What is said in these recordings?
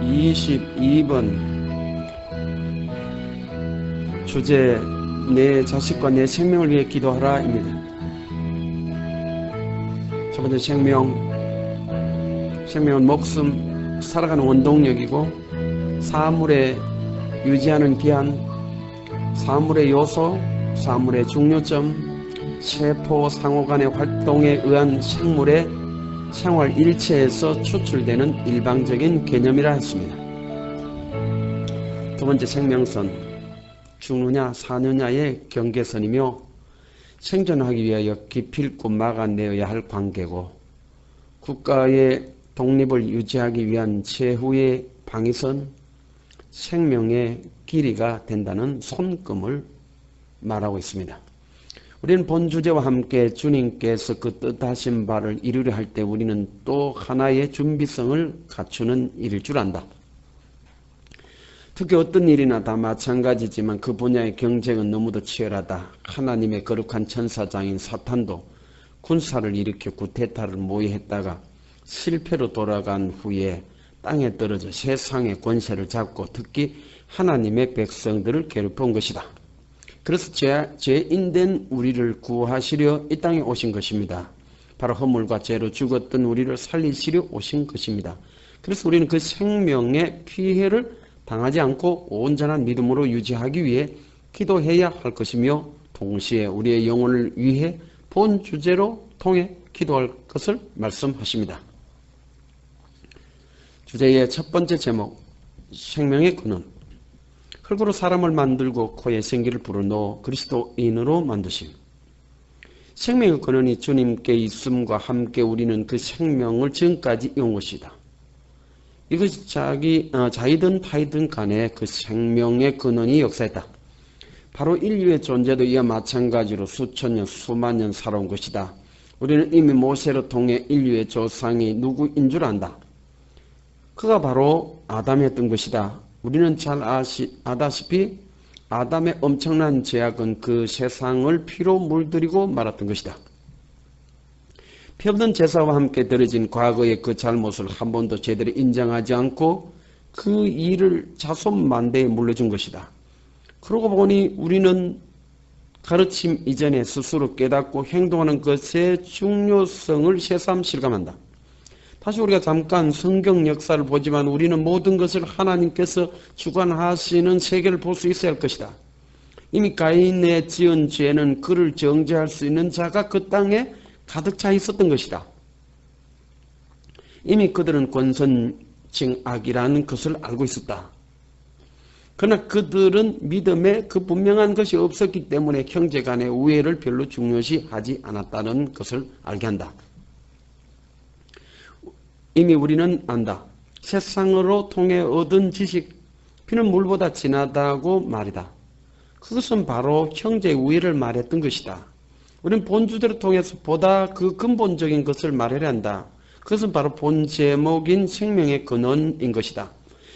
22번 주제 내 자식과 내 생명을 위해 기도하라 입니다. 첫 번째 생명은 목숨, 살아가는 원동력이고 사물의 유지하는 기한, 사물의 요소, 사물의 중요점, 세포 상호 간의 활동에 의한 생물의 생활 일체에서 추출되는 일방적인 개념이라 했습니다. 두 번째 생명선, 죽느냐 사느냐의 경계선이며 생존하기 위하여 기필코 막아내어야 할 관계고 국가의 독립을 유지하기 위한 최후의 방위선, 생명의 길이가 된다는 손금을 말하고 있습니다. 우리는 본 주제와 함께 주님께서 그 뜻하신 바를 이루려 할 때 우리는 또 하나의 준비성을 갖추는 일일 줄 안다. 특히 어떤 일이나 다 마찬가지지만 그 분야의 경쟁은 너무도 치열하다. 하나님의 거룩한 천사장인 사탄도 군사를 일으켜 구테타를 모의했다가 실패로 돌아간 후에 땅에 떨어져 세상의 권세를 잡고 특히 하나님의 백성들을 괴롭힌 것이다. 그래서 죄인된 우리를 구하시려 이 땅에 오신 것입니다. 바로 허물과 죄로 죽었던 우리를 살리시려 오신 것입니다. 그래서 우리는 그 생명의 피해를 당하지 않고 온전한 믿음으로 유지하기 위해 기도해야 할 것이며 동시에 우리의 영혼을 위해 본 주제로 통해 기도할 것을 말씀하십니다. 주제의 첫 번째 제목, 생명의 근원. 흙으로 사람을 만들고 코에 생기를 불어넣어 그리스도인으로 만드심. 생명의 근원이 주님께 있음과 함께 우리는 그 생명을 지금까지 이온 것이다. 이것이 자이든 타이든 간에 그 생명의 근원이 역사했다. 바로 인류의 존재도 이와 마찬가지로 수천 년, 수만 년 살아온 것이다. 우리는 이미 모세를 통해 인류의 조상이 누구인 줄 안다. 그가 바로 아담이었던 것이다. 우리는 잘 아다시피 아담의 엄청난 죄악은 그 세상을 피로 물들이고 말았던 것이다. 피 없는 제사와 함께 드려진 과거의 그 잘못을 한 번도 제대로 인정하지 않고 그 일을 자손만대에 물려준 것이다. 그러고 보니 우리는 가르침 이전에 스스로 깨닫고 행동하는 것의 중요성을 새삼 실감한다. 다시 우리가 잠깐 성경 역사를 보지만 우리는 모든 것을 하나님께서 주관하시는 세계를 볼 수 있어야 할 것이다. 이미 가인의 지은 죄는 그를 정죄할 수 있는 자가 그 땅에 가득 차 있었던 것이다. 이미 그들은 권선징 악이라는 것을 알고 있었다. 그러나 그들은 믿음에 그 분명한 것이 없었기 때문에 형제 간의 우애를 별로 중요시하지 않았다는 것을 알게 한다. 이미 우리는 안다. 세상으로 통해 얻은 지식, 피는 물보다 진하다고 말이다. 그것은 바로 형제의 우애를 말했던 것이다. 우리는 본 주제를 통해서 보다 그 근본적인 것을 말하려 한다. 그것은 바로 본 제목인 생명의 근원인 것이다.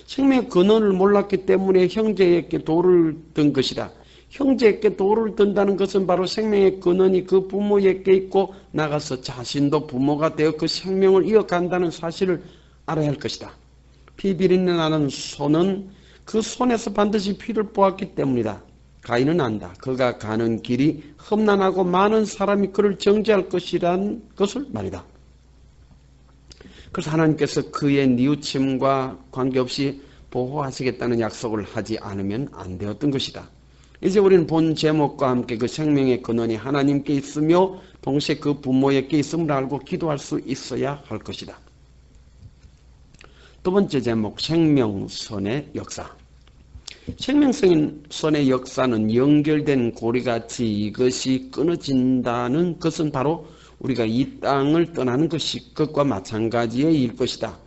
생명의 근원을 몰랐기 때문에 형제에게 돌을 든 것이다. 형제에게 돌을 든다는 것은 바로 생명의 근원이 그 부모에게 있고 나가서 자신도 부모가 되어 그 생명을 이어간다는 사실을 알아야 할 것이다. 피 비린내 나는 소는 그 손에서 반드시 피를 보았기 때문이다. 가인은 안다. 그가 가는 길이 험난하고 많은 사람이 그를 정죄할 것이라는 것을 말이다. 그래서 하나님께서 그의 뉘우침과 관계없이 보호하시겠다는 약속을 하지 않으면 안 되었던 것이다. 이제 우리는 본 제목과 함께 그 생명의 근원이 하나님께 있으며 동시에 그 부모에게 있음을 알고 기도할 수 있어야 할 것이다. 두 번째 제목, 생명선의 역사. 생명선의 역사는 연결된 고리같이 이것이 끊어진다는 것은 바로 우리가 이 땅을 떠나는 것과 마찬가지의 일 것이다.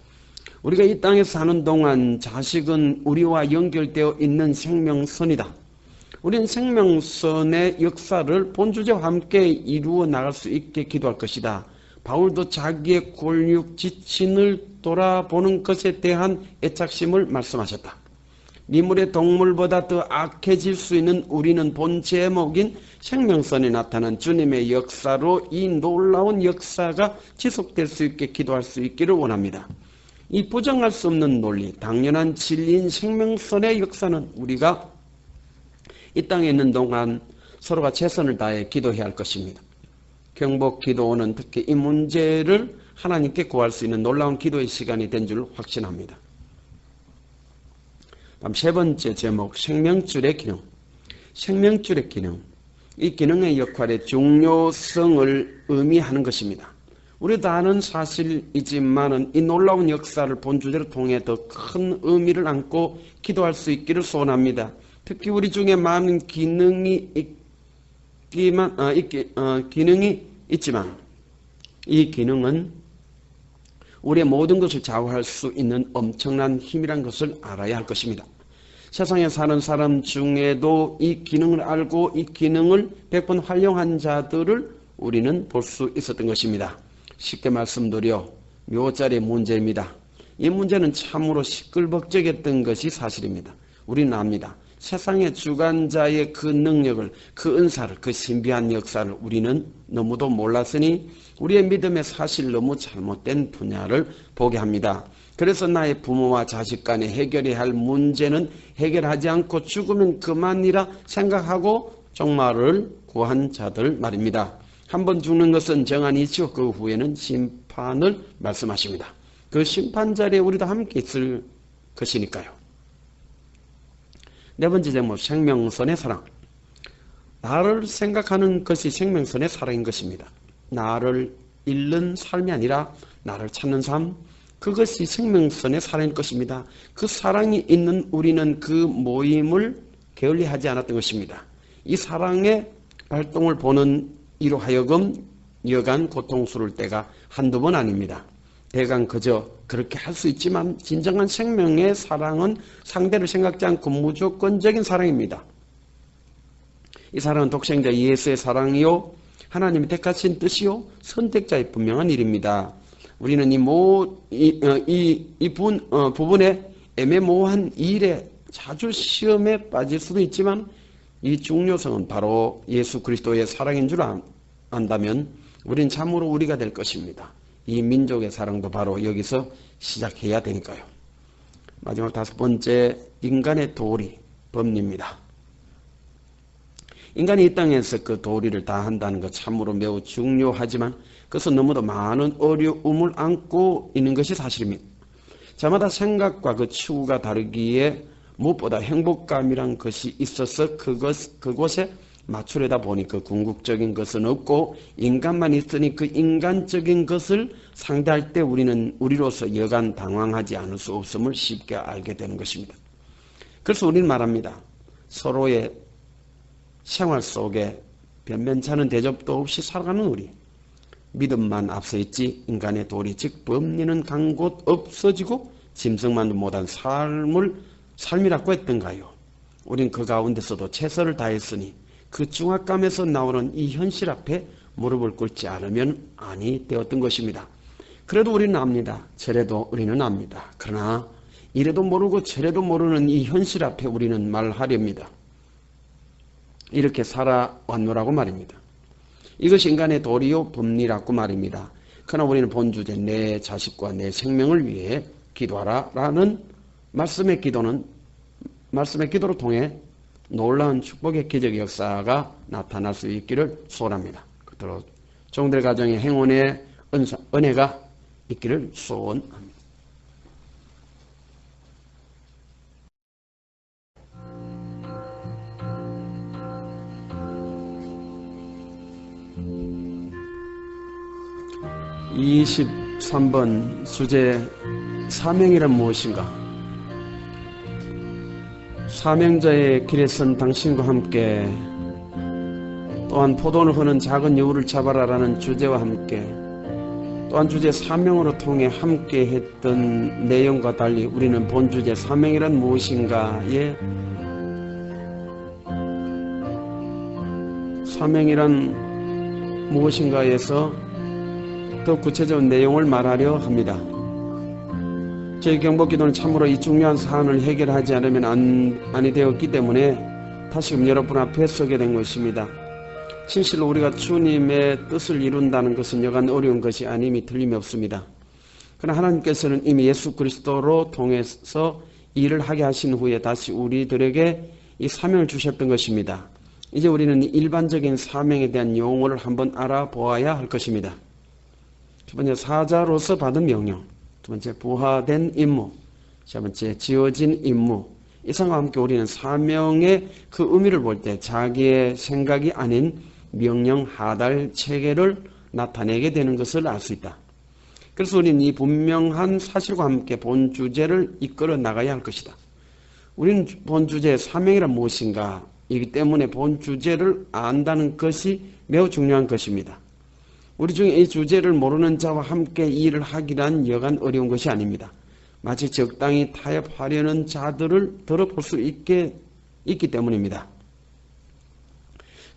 우리가 이 땅에 사는 동안 자식은 우리와 연결되어 있는 생명선이다. 우리는 생명선의 역사를 본주제와 함께 이루어 나갈 수 있게 기도할 것이다. 바울도 자기의 골육 지친을 돌아보는 것에 대한 애착심을 말씀하셨다. 미물의 동물보다 더 악해질 수 있는 우리는 본 제목인 생명선에 나타난 주님의 역사로 이 놀라운 역사가 지속될 수 있게 기도할 수 있기를 원합니다. 이 부정할 수 없는 논리, 당연한 진리인 생명선의 역사는 우리가 이 땅에 있는 동안 서로가 최선을 다해 기도해야 할 것입니다. 경복 기도는 특히 이 문제를 하나님께 구할 수 있는 놀라운 기도의 시간이 된 줄 확신합니다. 다음 세 번째 제목, 생명줄의 기능. 생명줄의 기능. 이 기능의 역할의 중요성을 의미하는 것입니다. 우리도 아는 사실이지만은 이 놀라운 역사를 본주제를 통해 더 큰 의미를 안고 기도할 수 있기를 소원합니다. 특히 우리 중에 많은 기능이 있지만 이 기능은 우리의 모든 것을 좌우할 수 있는 엄청난 힘이란 것을 알아야 할 것입니다. 세상에 사는 사람 중에도 이 기능을 알고 이 기능을 100번 활용한 자들을 우리는 볼 수 있었던 것입니다. 쉽게 말씀드려 묘자리의 문제입니다. 이 문제는 참으로 시끌벅적했던 것이 사실입니다. 우리는 압니다. 세상의 주관자의 그 능력을, 그 은사를, 그 신비한 역사를 우리는 너무도 몰랐으니 우리의 믿음의 사실 너무 잘못된 분야를 보게 합니다. 그래서 나의 부모와 자식 간에 해결해야 할 문제는 해결하지 않고 죽으면 그만이라 생각하고 종말을 구한 자들 말입니다. 한번 죽는 것은 정한이 있죠. 그 후에는 심판을 말씀하십니다. 그 심판 자리에 우리도 함께 있을 것이니까요. 네 번째 제목, 생명선의 사랑. 나를 생각하는 것이 생명선의 사랑인 것입니다. 나를 잃는 삶이 아니라 나를 찾는 삶, 그것이 생명선의 사랑일 것입니다. 그 사랑이 있는 우리는 그 모임을 게을리하지 않았던 것입니다. 이 사랑의 활동을 보는 이로 하여금 여간 고통스러울 때가 한두 번 아닙니다. 대강 그저 그렇게 할 수 있지만 진정한 생명의 사랑은 상대를 생각지 않고 무조건적인 사랑입니다. 이 사랑은 독생자 예수의 사랑이요 하나님이 택하신 뜻이요 선택자의 분명한 일입니다. 우리는 이 부분의 애매모호한 일에 자주 시험에 빠질 수도 있지만 이 중요성은 바로 예수 그리스도의 사랑인 줄 안다면 우린 참으로 우리가 될 것입니다. 이 민족의 사랑도 바로 여기서 시작해야 되니까요. 마지막 다섯 번째, 인간의 도리, 법리입니다. 인간이 이 땅에서 그 도리를 다 한다는 것 참으로 매우 중요하지만 그것은 너무도 많은 어려움을 안고 있는 것이 사실입니다. 저마다 생각과 그 추구가 다르기에 무엇보다 행복감이란 것이 있어서 그곳에 맞추려다 보니 그 궁극적인 것은 없고 인간만 있으니 그 인간적인 것을 상대할 때 우리는 우리로서 여간 당황하지 않을 수 없음을 쉽게 알게 되는 것입니다. 그래서 우리는 말합니다. 서로의 생활 속에 변변찮은 대접도 없이 살아가는 우리. 믿음만 앞서 있지 인간의 도리 즉 법리는 간 곳 없어지고 짐승만도 못한 삶이라고 했던가요? 우린 그 가운데서도 최선을 다했으니 그 중압감에서 나오는 이 현실 앞에 무릎을 꿇지 않으면 아니 되었던 것입니다. 그래도 우리는 압니다. 저래도 우리는 압니다. 그러나 이래도 모르고 저래도 모르는 이 현실 앞에 우리는 말하렵니다. 이렇게 살아왔노라고 말입니다. 이것이 인간의 도리요 법리라고 말입니다. 그러나 우리는 본주제 내 자식과 내 생명을 위해 기도하라 라는 말씀의 기도로 통해 놀라운 축복의 기적 역사가 나타날 수 있기를 소원합니다. 그토록 종들 가정의 행운의 은혜가 있기를 소원합니다. (23번) 주제 사명이란 무엇인가? 사명자의 길에 선 당신과 함께 또한 포도를 흐는 작은 여우를 잡아라라는 주제와 함께 또한 주제 사명으로 통해 함께 했던 내용과 달리 우리는 본주제 사명이란 무엇인가에 사명이란 무엇인가에서 더 구체적인 내용을 말하려 합니다. 저희 경복기도는 참으로 이 중요한 사안을 해결하지 않으면 아니 되었기 때문에 다시금 여러분 앞에 서게 된 것입니다. 진실로 우리가 주님의 뜻을 이룬다는 것은 여간 어려운 것이 아님이 틀림이 없습니다. 그러나 하나님께서는 이미 예수 그리스도로 통해서 일을 하게 하신 후에 다시 우리들에게 이 사명을 주셨던 것입니다. 이제 우리는 일반적인 사명에 대한 용어를 한번 알아보아야 할 것입니다. 첫 번째, 사자로서 받은 명령. 두 번째, 부하된 임무. 세 번째, 지어진 임무. 이상과 함께 우리는 사명의 그 의미를 볼 때 자기의 생각이 아닌 명령 하달 체계를 나타내게 되는 것을 알 수 있다. 그래서 우리는 이 분명한 사실과 함께 본 주제를 이끌어 나가야 할 것이다. 우리는 본 주제의 사명이란 무엇인가 이기 때문에 본 주제를 안다는 것이 매우 중요한 것입니다. 우리 중에 이 주제를 모르는 자와 함께 일을 하기란 여간 어려운 것이 아닙니다. 마치 적당히 타협하려는 자들을 들어볼 수 있기 때문입니다.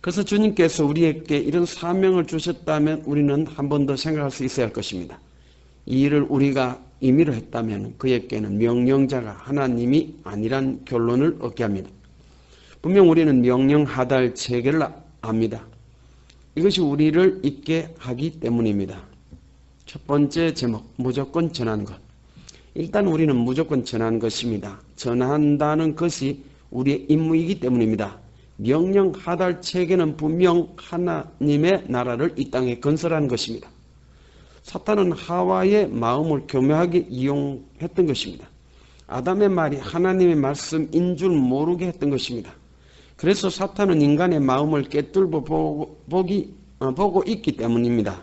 그래서 주님께서 우리에게 이런 사명을 주셨다면 우리는 한 번 더 생각할 수 있어야 할 것입니다. 이 일을 우리가 임의로 했다면 그에게는 명령자가 하나님이 아니란 결론을 얻게 합니다. 분명 우리는 명령하달 체계를 압니다. 이것이 우리를 있게 하기 때문입니다. 첫 번째 제목, 무조건 전하는 것. 일단 우리는 무조건 전하는 것입니다. 전한다는 것이 우리의 임무이기 때문입니다. 명령하달 체계는 분명 하나님의 나라를 이 땅에 건설하는 것입니다. 사탄은 하와의 마음을 교묘하게 이용했던 것입니다. 아담의 말이 하나님의 말씀인 줄 모르게 했던 것입니다. 그래서 사탄은 인간의 마음을 꿰뚫고 보고 있기 때문입니다.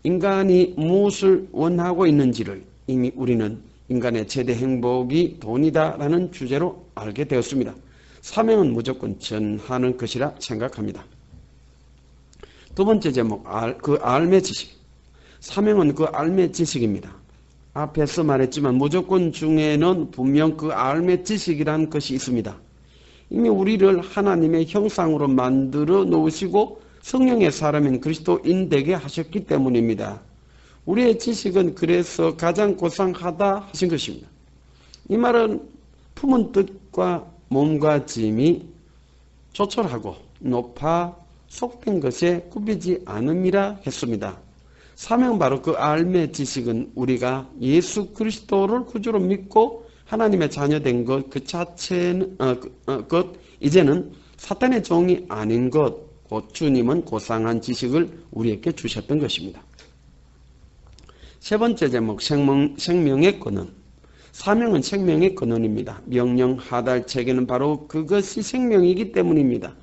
인간이 무엇을 원하고 있는지를 이미 우리는 인간의 최대 행복이 돈이다라는 주제로 알게 되었습니다. 사명은 무조건 전하는 것이라 생각합니다. 두 번째 제목, 그 알매 지식. 사명은 그 알매 지식입니다. 앞에서 말했지만 무조건 중에는 분명 그 알매 지식이라는 것이 있습니다. 이미 우리를 하나님의 형상으로 만들어 놓으시고 성령의 사람인 그리스도인 되게 하셨기 때문입니다. 우리의 지식은 그래서 가장 고상하다 하신 것입니다. 이 말은 품은 뜻과 몸과 짐이 조촐하고 높아 속된 것에 굽이지 않음이라 했습니다. 사명 바로 그 알매 지식은 우리가 예수 그리스도를 구주로 믿고 하나님의 자녀된 것 그 자체는 이제는 사탄의 종이 아닌 것 곧 주님은 고상한 지식을 우리에게 주셨던 것입니다. 세 번째 제목, 생명의 근원. 사명은 생명의 근원입니다. 명령하달 체계는 바로 그것이 생명이기 때문입니다.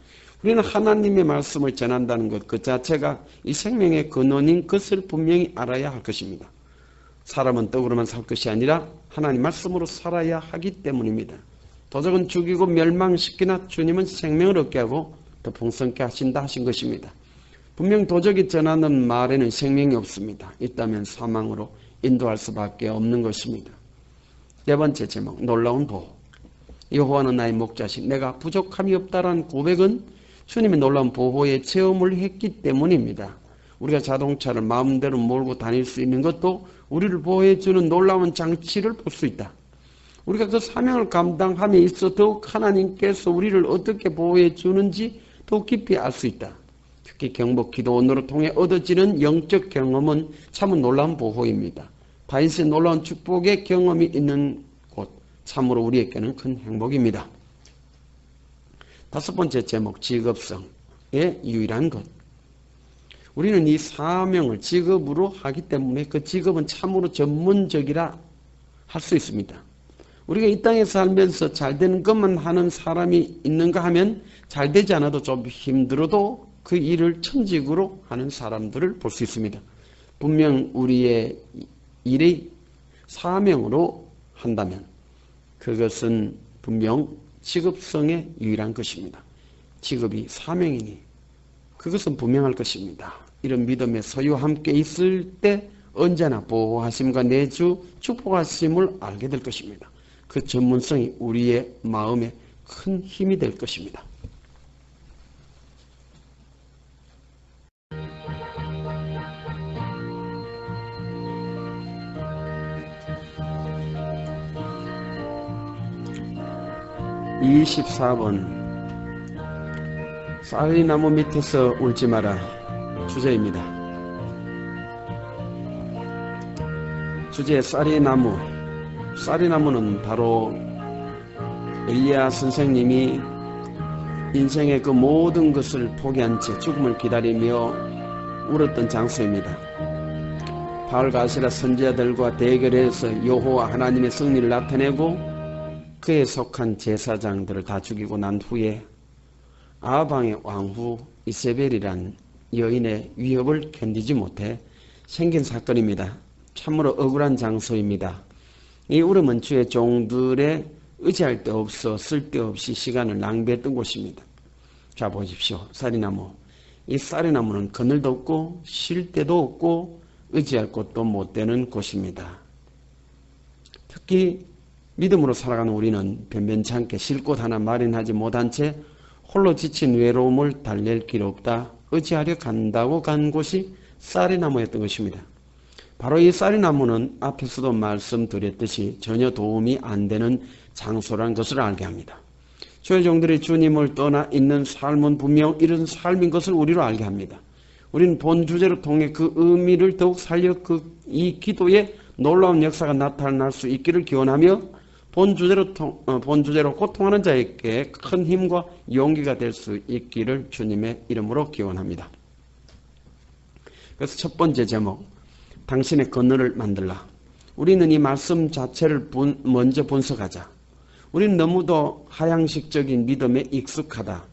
우리는 하나님의 말씀을 전한다는 것 그 자체가 이 생명의 근원인 것을 분명히 알아야 할 것입니다. 사람은 떡으로만 살 것이 아니라 하나님 말씀으로 살아야 하기 때문입니다. 도적은 죽이고 멸망시키나 주님은 생명을 얻게 하고 더 풍성케 하신다 하신 것입니다. 분명 도적이 전하는 말에는 생명이 없습니다. 있다면 사망으로 인도할 수밖에 없는 것입니다. 네 번째 제목, 놀라운 보호. 여호와는 나의 목자시 내가 부족함이 없다라는 고백은 주님의 놀라운 보호의 체험을 했기 때문입니다. 우리가 자동차를 마음대로 몰고 다닐 수 있는 것도 우리를 보호해주는 놀라운 장치를 볼 수 있다. 우리가 그 사명을 감당함에 있어 더욱 하나님께서 우리를 어떻게 보호해 주는지 더욱 깊이 알 수 있다. 특히 경복 기도원으로 통해 얻어지는 영적 경험은 참으로 놀라운 보호입니다. 다윗의 놀라운 축복의 경험이 있는 곳, 참으로 우리에게는 큰 행복입니다. 다섯 번째 제목, 직업성의 유일한 것. 우리는 이 사명을 직업으로 하기 때문에 그 직업은 참으로 전문적이라 할 수 있습니다. 우리가 이 땅에 살면서 잘 되는 것만 하는 사람이 있는가 하면 잘 되지 않아도 좀 힘들어도 그 일을 천직으로 하는 사람들을 볼 수 있습니다. 분명 우리의 일이 사명으로 한다면 그것은 분명 직업성의 유일한 것입니다. 직업이 사명이니 그것은 분명할 것입니다. 이런 믿음의 소유와 함께 있을 때 언제나 보호하심과 내주 축복하심을 알게 될 것입니다. 그 전문성이 우리의 마음에 큰 힘이 될 것입니다. (24번) 쌀이나무 밑에서 울지 마라. 주제입니다. 주제의 쌀이나무. 쌀이나무는 바로 엘리야 선생님이 인생의 그 모든 것을 포기한 채 죽음을 기다리며 울었던 장소입니다. 바알과 아세라 선지자들과 대결해서 여호와 하나님의 승리를 나타내고 그에 속한 제사장들을 다 죽이고 난 후에 아방의 왕후 이세벨이란 여인의 위협을 견디지 못해 생긴 사건입니다. 참으로 억울한 장소입니다. 이 울음은 주의 종들의 의지할 데 없어 쓸데없이 시간을 낭비했던 곳입니다. 자 보십시오. 쌀이나무. 이 쌀이나무는 그늘도 없고 쉴 데도 없고 의지할 곳도 못 되는 곳입니다. 특히 믿음으로 살아가는 우리는 변변찮게 쉴 곳 하나 마련하지 못한 채 홀로 지친 외로움을 달랠 길 없다 의지하려 간다고 간 곳이 쌀이나무였던 것입니다. 바로 이 쌀이나무는 앞에서도 말씀드렸듯이 전혀 도움이 안 되는 장소라는 것을 알게 합니다. 주의 종들이 주님을 떠나 있는 삶은 분명 이런 삶인 것을 우리로 알게 합니다. 우리는 본 주제를 통해 그 의미를 더욱 살려 이 기도에 놀라운 역사가 나타날 수 있기를 기원하며 본 주제로 고통하는 자에게 큰 힘과 용기가 될 수 있기를 주님의 이름으로 기원합니다. 그래서 첫 번째 제목, 당신의 그늘을 만들라. 우리는 이 말씀 자체를 먼저 분석하자. 우리는 너무도 하향식적인 믿음에 익숙하다.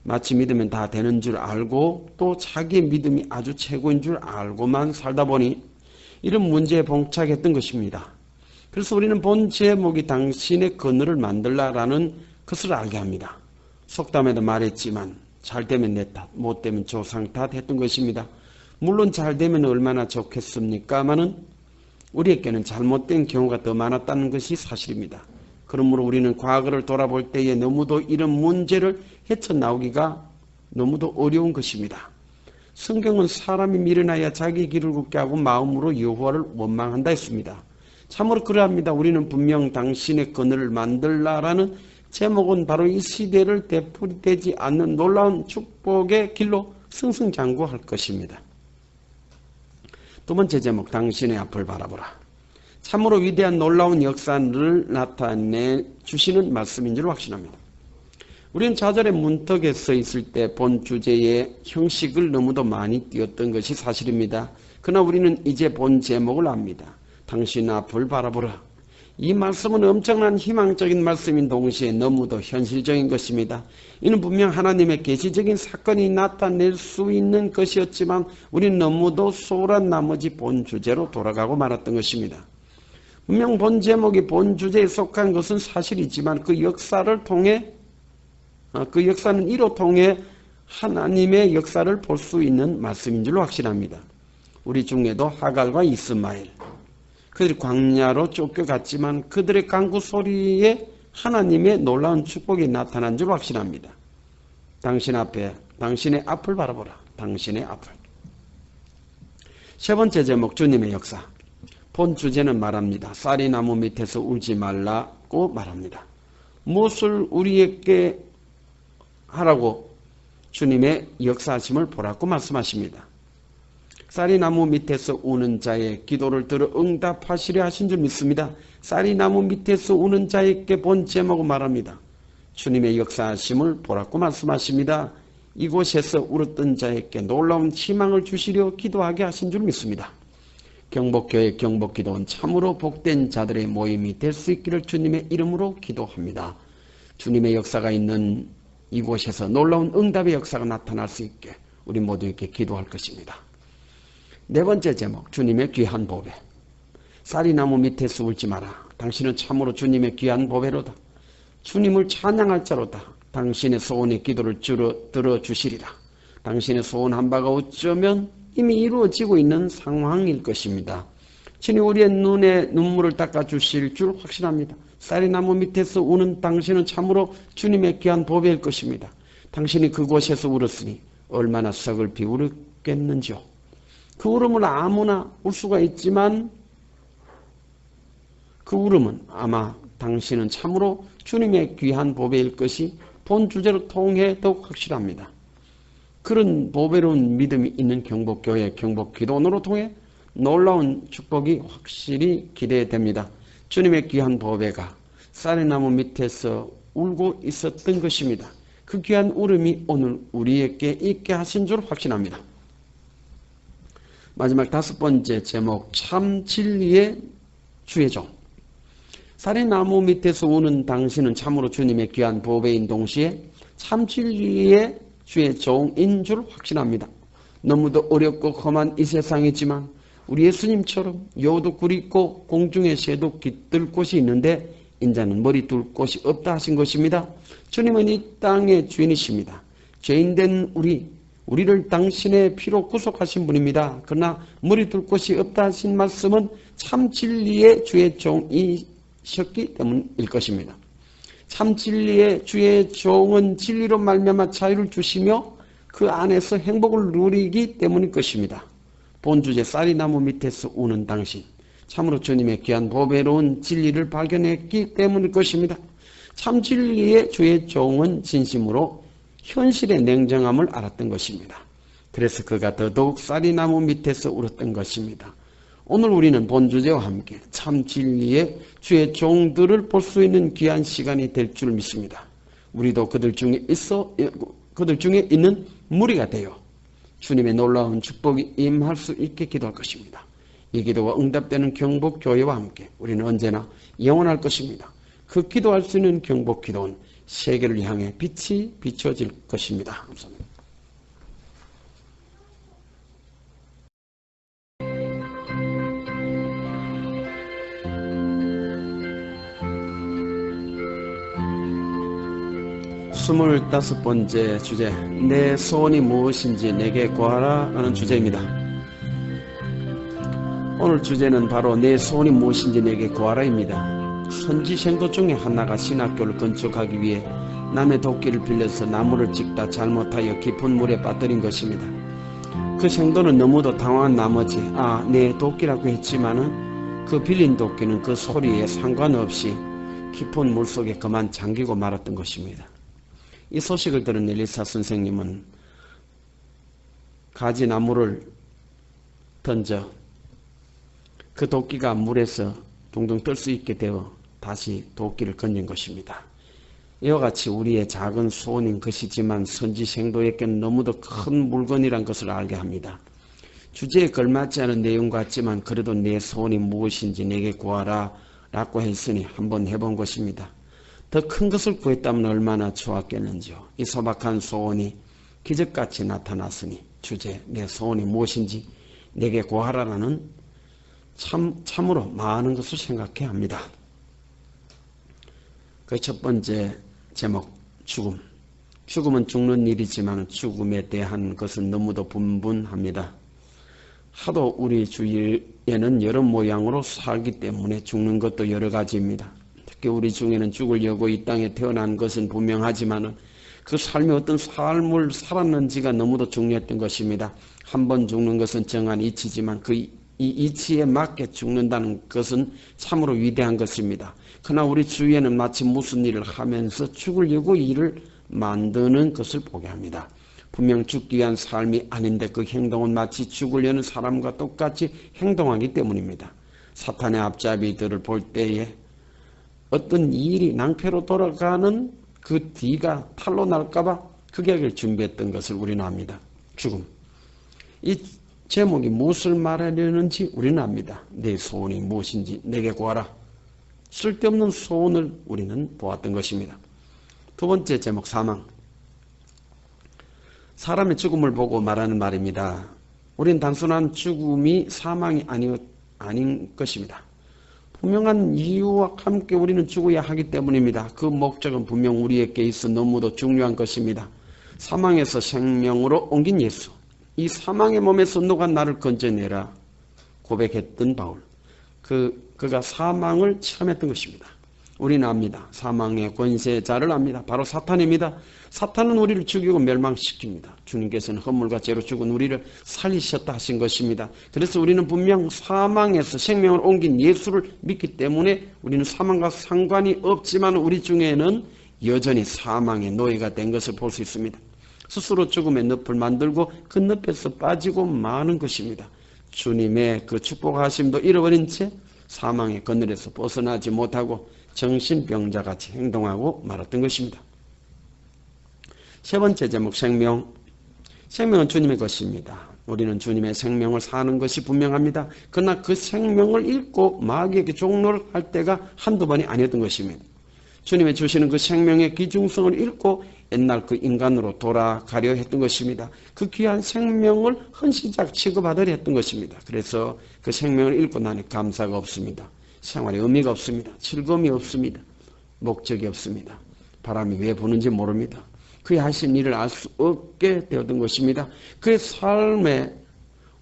마치 믿으면 다 되는 줄 알고 또 자기의 믿음이 아주 최고인 줄 알고만 살다 보니 이런 문제에 봉착했던 것입니다. 그래서 우리는 본 제목이 당신의 그늘을 만들라라는 것을 알게 합니다. 속담에도 말했지만 잘 되면 내 탓, 못 되면 조상 탓 했던 것입니다. 물론 잘 되면 얼마나 좋겠습니까마는 우리에게는 잘못된 경우가 더 많았다는 것이 사실입니다. 그러므로 우리는 과거를 돌아볼 때에 너무도 이런 문제를 헤쳐나오기가 너무도 어려운 것입니다. 성경은 사람이 미련하여 자기 길을 굽게 하고 마음으로 여호와를 원망한다 했습니다. 참으로 그러합니다. 우리는 분명 당신의 그늘을 만들라라는 제목은 바로 이 시대를 되풀이되지 않는 놀라운 축복의 길로 승승장구할 것입니다. 두 번째 제목, 당신의 앞을 바라보라. 참으로 위대한 놀라운 역사를 나타내 주시는 말씀인 줄 확신합니다. 우리는 좌절의 문턱에 서 있을 때 본 주제의 형식을 너무도 많이 띄웠던 것이 사실입니다. 그러나 우리는 이제 본 제목을 압니다. 당신 앞을 바라보라. 이 말씀은 엄청난 희망적인 말씀인 동시에 너무도 현실적인 것입니다. 이는 분명 하나님의 계시적인 사건이 나타낼 수 있는 것이었지만 우리는 너무도 소홀한 나머지 본 주제로 돌아가고 말았던 것입니다. 분명 본 제목이 본 주제에 속한 것은 사실이지만 그 역사는 이로 통해 하나님의 역사를 볼 수 있는 말씀인 줄로 확신합니다. 우리 중에도 하갈과 이스마엘, 그들이 광야로 쫓겨갔지만 그들의 간구 소리에 하나님의 놀라운 축복이 나타난 줄 확신합니다. 당신의 앞을 바라보라. 당신의 앞을. 세 번째 제목, 주님의 역사. 본 주제는 말합니다. 쌀이나무 밑에서 울지 말라고 말합니다. 무엇을 우리에게 하라고 주님의 역사하심을 보라고 말씀하십니다. 쌀이나무 밑에서 우는 자의 기도를 들어 응답하시려 하신 줄 믿습니다. 쌀이나무 밑에서 우는 자에게 본 제목을 말합니다. 주님의 역사하심을 보라고 말씀하십니다. 이곳에서 울었던 자에게 놀라운 희망을 주시려 기도하게 하신 줄 믿습니다. 경복교회 경복기도는 참으로 복된 자들의 모임이 될 수 있기를 주님의 이름으로 기도합니다. 주님의 역사가 있는 이곳에서 놀라운 응답의 역사가 나타날 수 있게 우리 모두에게 기도할 것입니다. 네 번째 제목, 주님의 귀한 보배. 쌀이나무 밑에서 울지 마라. 당신은 참으로 주님의 귀한 보배로다. 주님을 찬양할 자로다. 당신의 소원의 기도를 들어주시리라. 당신의 소원한 바가 어쩌면 이미 이루어지고 있는 상황일 것입니다. 친히 우리의 눈에 눈물을 닦아주실 줄 확신합니다. 쌀이나무 밑에서 우는 당신은 참으로 주님의 귀한 보배일 것입니다. 당신이 그곳에서 울었으니 얼마나 서글피 울었겠는지요. 그 울음을 아무나 울 수가 있지만 그 울음은 아마 당신은 참으로 주님의 귀한 보배일 것이 본 주제로 통해 더욱 확실합니다. 그런 보배로운 믿음이 있는 경복교회 경복기도원으로 통해 놀라운 축복이 확실히 기대됩니다. 주님의 귀한 보배가 쌀나무 밑에서 울고 있었던 것입니다. 그 귀한 울음이 오늘 우리에게 있게 하신 줄 확신합니다. 마지막 5번째 제목, 참 진리의 주의 종. 쌀나무 밑에서 우는 당신은 참으로 주님의 귀한 보배인 동시에 참 진리의 주의 종인 줄 확신합니다. 너무도 어렵고 험한 이 세상이지만 우리 예수님처럼 여우도 굴 있고 공중의 새도 깃들 곳이 있는데 인자는 머리 둘 곳이 없다 하신 것입니다. 주님은 이 땅의 주인이십니다. 죄인된 우리를 당신의 피로 구속하신 분입니다. 그러나 머리 둘 곳이 없다 하신 말씀은 참 진리의 주의 종이셨기 때문일 것입니다. 참 진리의 주의 종은 진리로 말미암아 자유를 주시며 그 안에서 행복을 누리기 때문일 것입니다. 본주제 쌀이나무 밑에서 우는 당신, 참으로 주님의 귀한 보배로운 진리를 발견했기 때문일 것입니다. 참 진리의 주의 종은 진심으로 현실의 냉정함을 알았던 것입니다. 그래서 그가 더더욱 쌀이나무 밑에서 울었던 것입니다. 오늘 우리는 본주제와 함께 참 진리의 주의 종들을 볼 수 있는 귀한 시간이 될 줄 믿습니다. 우리도 그들 중에 있는 무리가 되어 주님의 놀라운 축복이 임할 수 있게 기도할 것입니다. 이 기도가 응답되는 경복교회와 함께 우리는 언제나 영원할 것입니다. 그 기도할 수 있는 경복기도는 세계를 향해 빛이 비춰질 것입니다. 감사합니다. 스물다섯 번째 주제, 내 소원이 무엇인지 내게 구하라 라는 주제입니다. 오늘 주제는 바로 내 소원이 무엇인지 내게 구하라입니다. 선지생도 중에 하나가 신학교를 건축하기 위해 남의 도끼를 빌려서 나무를 찍다 잘못하여 깊은 물에 빠뜨린 것입니다. 그 생도는 너무도 당황한 나머지 내 도끼라고 했지만은 그 빌린 도끼는 그 소리에 상관없이 깊은 물속에 그만 잠기고 말았던 것입니다. 이 소식을 들은 엘리사 선생님은 가지나무를 던져 그 도끼가 물에서 둥둥 뜰 수 있게 되어 다시 도끼를 건진 것입니다. 이와 같이 우리의 작은 소원인 것이지만 선지생도에게는 너무도 큰 물건이란 것을 알게 합니다. 주제에 걸맞지 않은 내용 같지만 그래도 내 소원이 무엇인지 내게 구하라 라고 했으니 한번 해본 것입니다. 더 큰 것을 구했다면 얼마나 좋았겠는지요. 이 소박한 소원이 기적같이 나타났으니 주제 내 소원이 무엇인지 내게 구하라라는 참으로 많은 것을 생각해야 합니다. 그 첫 번째 제목, 죽음. 죽음은 죽는 일이지만 죽음에 대한 것은 너무도 분분합니다. 하도 우리 주위에는 여러 모양으로 살기 때문에 죽는 것도 여러 가지입니다. 특히 우리 중에는 죽을 여고 이 땅에 태어난 것은 분명하지만 그 삶이 어떤 삶을 살았는지가 너무도 중요했던 것입니다. 한 번 죽는 것은 정한 이치지만 이 이치에 맞게 죽는다는 것은 참으로 위대한 것입니다. 그러나 우리 주위에는 마치 무슨 일을 하면서 죽으려고 일을 만드는 것을 보게 합니다. 분명 죽기 위한 삶이 아닌데 그 행동은 마치 죽으려는 사람과 똑같이 행동하기 때문입니다. 사탄의 앞잡이들을 볼 때에 어떤 일이 낭패로 돌아가는 그 뒤가 탈로 날까봐 극약을 준비했던 것을 우리는 압니다. 죽음. 이 제목이 무엇을 말하려는지 우리는 압니다. 내 소원이 무엇인지 내게 구하라. 쓸데없는 소원을 우리는 보았던 것입니다. 두 번째 제목, 사망. 사람의 죽음을 보고 말하는 말입니다. 우리는 단순한 죽음이 사망이 아닌 것입니다. 분명한 이유와 함께 우리는 죽어야 하기 때문입니다. 그 목적은 분명 우리에게 있어 너무도 중요한 것입니다. 사망에서 생명으로 옮긴 예수. 이 사망의 몸에서 누가 나를 건져내라 고백했던 바울. 그가 사망을 체험했던 것입니다. 우리는 압니다. 사망의 권세자를 압니다. 바로 사탄입니다. 사탄은 우리를 죽이고 멸망시킵니다. 주님께서는 허물과 죄로 죽은 우리를 살리셨다 하신 것입니다. 그래서 우리는 분명 사망에서 생명을 옮긴 예수를 믿기 때문에 우리는 사망과 상관이 없지만 우리 중에는 여전히 사망의 노예가 된 것을 볼 수 있습니다. 스스로 죽음의 늪을 만들고 그 늪에서 빠지고 마는 것입니다. 주님의 그 축복하심도 잃어버린 채 사망의 그늘에서 벗어나지 못하고 정신병자같이 행동하고 말았던 것입니다. 세 번째 제목, 생명. 생명은 주님의 것입니다. 우리는 주님의 생명을 사는 것이 분명합니다. 그러나 그 생명을 잃고 마귀에게 종노를 할 때가 한두 번이 아니었던 것입니다. 주님의 주시는 그 생명의 귀중성을 잃고 옛날 그 인간으로 돌아가려 했던 것입니다. 그 귀한 생명을 헌신작 취급하더라 했던 것입니다. 그래서 그 생명을 잃고 나니 감사가 없습니다. 생활에 의미가 없습니다. 즐거움이 없습니다. 목적이 없습니다. 바람이 왜 부는지 모릅니다. 그의 하신 일을 알 수 없게 되었던 것입니다. 그의 삶이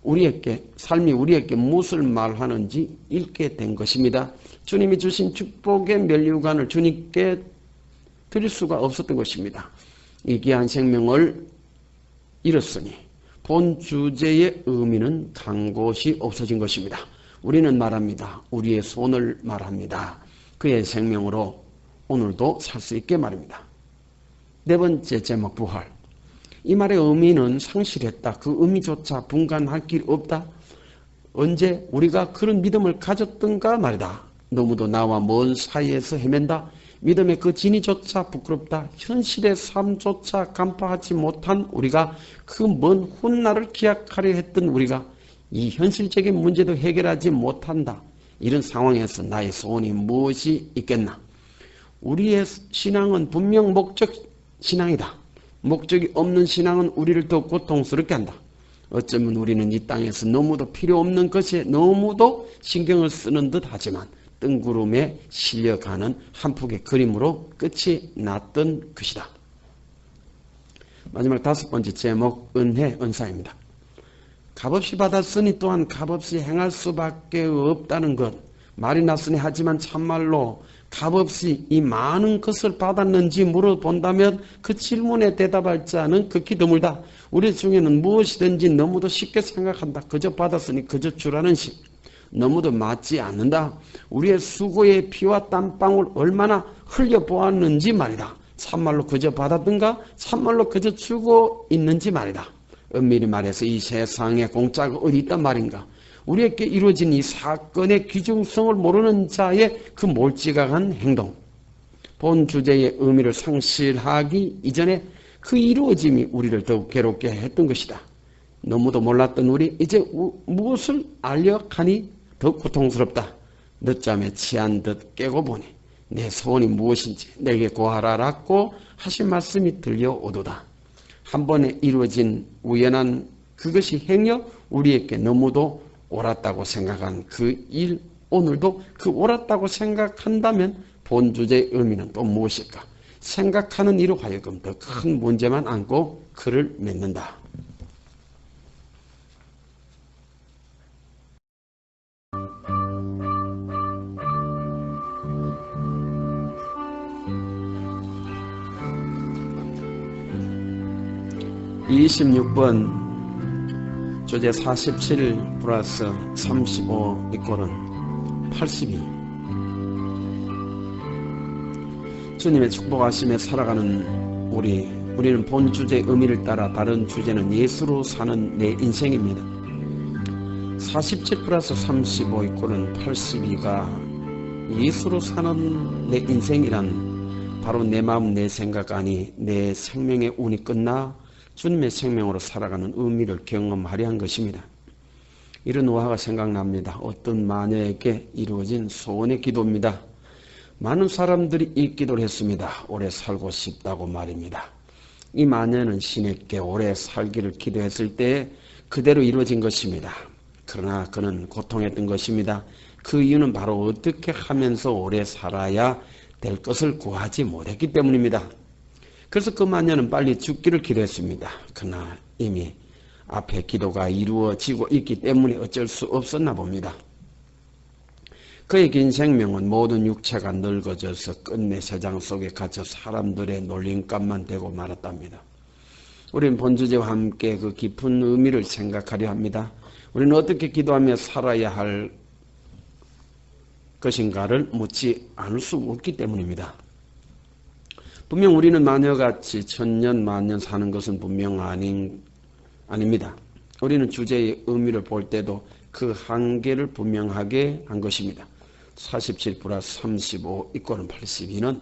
우리에게 무엇을 말하는지 읽게 된 것입니다. 주님이 주신 축복의 면류관을 주님께 드릴 수가 없었던 것입니다. 이 귀한 생명을 잃었으니 본 주제의 의미는 간 곳이 없어진 것입니다. 우리는 말합니다. 우리의 손을 말합니다. 그의 생명으로 오늘도 살 수 있게 말입니다. 네 번째 제목, 부활. 이 말의 의미는 상실했다. 그 의미조차 분간할 길 없다. 언제 우리가 그런 믿음을 가졌던가 말이다. 너무도 나와 먼 사이에서 헤맨다. 믿음의 그 진위조차 부끄럽다. 현실의 삶조차 간파하지 못한 우리가, 그 먼 훗날을 기약하려 했던 우리가 이 현실적인 문제도 해결하지 못한다. 이런 상황에서 나의 소원이 무엇이 있겠나? 우리의 신앙은 분명 목적 신앙이다. 목적이 없는 신앙은 우리를 더 고통스럽게 한다. 어쩌면 우리는 이 땅에서 너무도 필요 없는 것에 너무도 신경을 쓰는 듯 하지만 뜬구름에 실려가는 한 폭의 그림으로 끝이 났던 것이다. 마지막 다섯 번째 제목, 은혜, 은사입니다. 값없이 받았으니 또한 값없이 행할 수밖에 없다는 것. 말이 났으니 하지만 참말로 값없이 이 많은 것을 받았는지 물어본다면 그 질문에 대답할 자는 극히 드물다. 우리 중에는 무엇이든지 너무도 쉽게 생각한다. 그저 받았으니 그저 주라는 식. 너무도 맞지 않는다. 우리의 수고의 피와 땀방울 얼마나 흘려보았는지 말이다. 참말로 그저 받았던가? 참말로 그저 주고 있는지 말이다. 엄밀히 말해서 이 세상에 공짜가 어디 있단 말인가? 우리에게 이루어진 이 사건의 귀중성을 모르는 자의 그 몰지각한 행동, 본 주제의 의미를 상실하기 이전에 그 이루어짐이 우리를 더욱 괴롭게 했던 것이다. 너무도 몰랐던 우리, 이제 무엇을 알려하니 더 고통스럽다. 늦잠에 취한 듯 깨고 보니 내 소원이 무엇인지 내게 고하라라고 하신 말씀이 들려오도다. 한 번에 이루어진 우연한 그것이 행여 우리에게 너무도 옳았다고 생각한 그 일, 오늘도 그 옳았다고 생각한다면 본 주제의 의미는 또 무엇일까? 생각하는 이로 하여금 더 큰 문제만 안고 그를 맺는다. (26번) 주제 47 플러스 35 이꼴은 82. 주님의 축복하심에 살아가는 우리는 본 주제의 의미를 따라 다른 주제는 예수로 사는 내 인생입니다. 47 플러스 35 이꼴은 82가 예수로 사는 내 인생이란 바로 내 마음 내 생각 아니 내 생명의 운이 끝나 주님의 생명으로 살아가는 의미를 경험하려 한 것입니다. 이런 우화가 생각납니다. 어떤 마녀에게 이루어진 소원의 기도입니다. 많은 사람들이 이 기도를 했습니다. 오래 살고 싶다고 말입니다. 이 마녀는 신에게 오래 살기를 기도했을 때 그대로 이루어진 것입니다. 그러나 그는 고통했던 것입니다. 그 이유는 바로 어떻게 하면서 오래 살아야 될 것을 구하지 못했기 때문입니다. 그래서 그 마녀는 빨리 죽기를 기도했습니다. 그러나 이미 앞에 기도가 이루어지고 있기 때문에 어쩔 수 없었나 봅니다. 그의 긴 생명은 모든 육체가 늙어져서 끝내 세상 속에 갇혀 사람들의 놀림감만 되고 말았답니다. 우리는 본주제와 함께 그 깊은 의미를 생각하려 합니다. 우리는 어떻게 기도하며 살아야 할 것인가를 묻지 않을 수 없기 때문입니다. 분명 우리는 마녀같이 천년 만년 사는 것은 분명 아닙니다. 우리는 주제의 의미를 볼 때도 그 한계를 분명하게 한 것입니다. 47 플러스 35 이꼴은 82는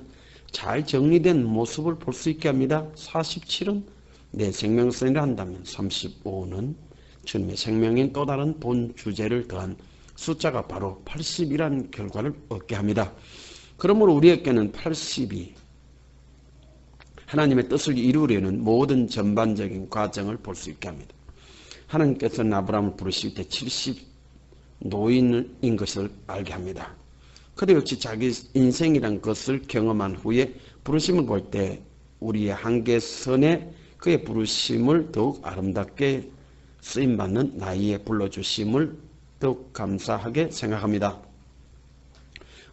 잘 정리된 모습을 볼 수 있게 합니다. 47은 내 생명선이라 한다면 35는 주님의 생명인 또 다른 본 주제를 더한 숫자가 바로 80이라는 결과를 얻게 합니다. 그러므로 우리에게는 80이 하나님의 뜻을 이루려는 모든 전반적인 과정을 볼 수 있게 합니다. 하나님께서는 아브라함을 부르실 때 70 노인인 것을 알게 합니다. 그도 역시 자기 인생이란 것을 경험한 후에 부르심을 볼 때 우리의 한계선에 그의 부르심을 더욱 아름답게 쓰임받는 나이에 불러주심을 더욱 감사하게 생각합니다.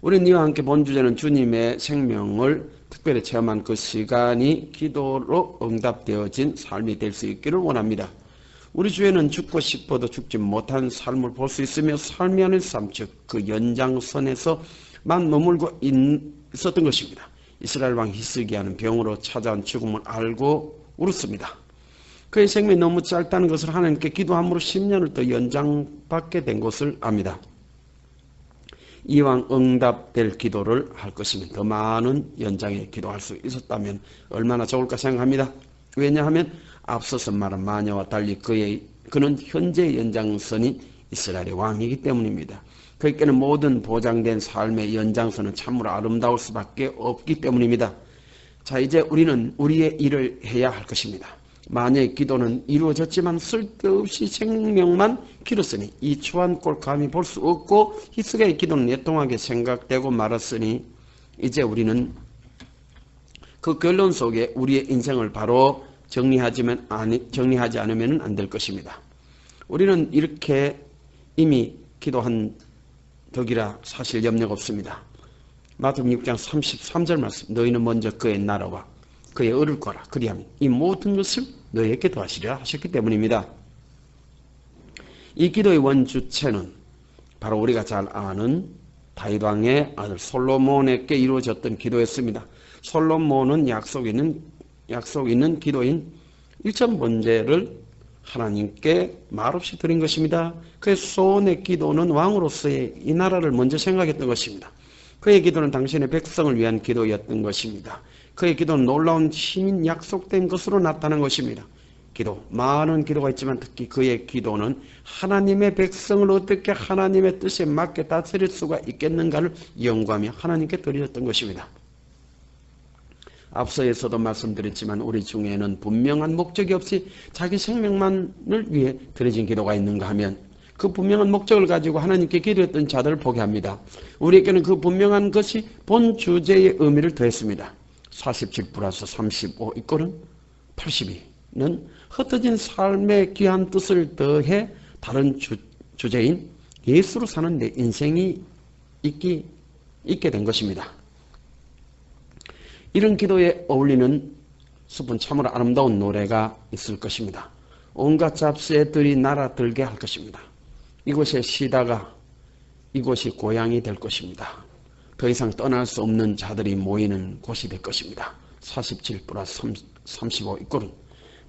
우리는 이와 함께 본 주제는 주님의 생명을 특별히 체험한 그 시간이 기도로 응답되어진 삶이 될 수 있기를 원합니다. 우리 주에는 죽고 싶어도 죽지 못한 삶을 볼 수 있으며 삶이 아닌 삶, 즉 그 연장선에서만 머물고 있었던 것입니다. 이스라엘 왕 히스기야는 병으로 찾아온 죽음을 알고 울었습니다. 그의 생명이 너무 짧다는 것을 하나님께 기도함으로 10년을 더 연장받게 된 것을 압니다. 이왕 응답될 기도를 할 것이면 더 많은 연장에 기도할 수 있었다면 얼마나 좋을까 생각합니다. 왜냐하면 앞서서 말한 마녀와 달리 그는 현재의 연장선이 이스라엘의 왕이기 때문입니다. 그에게는 모든 보장된 삶의 연장선은 참으로 아름다울 수밖에 없기 때문입니다. 자, 이제 우리는 우리의 일을 해야 할 것입니다. 마녀의 기도는 이루어졌지만 쓸데없이 생명만 길었으니 이 추한 꼴 감히 볼 수 없고 히스기야의 기도는 애통하게 생각되고 말았으니 이제 우리는 그 결론 속에 우리의 인생을 바로 정리하지 않으면 안 될 것입니다. 우리는 이렇게 이미 기도한 덕이라 사실 염려가 없습니다. 마태복음 6장 33절 말씀, 너희는 먼저 그의 나라와 그의 의를 구하라. 그리하면 이 모든 것을 너희에게 더하시리라 하셨기 때문입니다. 이 기도의 원주체는 바로 우리가 잘 아는 다윗 왕의 아들 솔로몬에게 이루어졌던 기도였습니다. 솔로몬은 약속 있는 기도인 1천 번제를 하나님께 말없이 드린 것입니다. 그의 소원의 기도는 왕으로서의 이 나라를 먼저 생각했던 것입니다. 그의 기도는 당신의 백성을 위한 기도였던 것입니다. 그의 기도는 놀라운 힘인 약속된 것으로 나타난 것입니다. 많은 기도가 있지만 특히 그의 기도는 하나님의 백성을 어떻게 하나님의 뜻에 맞게 다스릴 수가 있겠는가를 연구하며 하나님께 드렸던 것입니다. 앞서에서도 말씀드렸지만 우리 중에는 분명한 목적이 없이 자기 생명만을 위해 드려진 기도가 있는가 하면 그 분명한 목적을 가지고 하나님께 기도했던 자들을 보게 합니다. 우리에게는 그 분명한 것이 본 주제의 의미를 더했습니다. 47 플러스 35 이꼴은 82는 흩어진 삶의 귀한 뜻을 더해 다른 주제인 예수로 사는 내 인생이 있게 된 것입니다. 이런 기도에 어울리는 슬픈 참으로 아름다운 노래가 있을 것입니다. 온갖 잡새들이 날아들게 할 것입니다. 이곳에 쉬다가 이곳이 고향이 될 것입니다. 더 이상 떠날 수 없는 자들이 모이는 곳이 될 것입니다. 47 플러스 35 이꼴은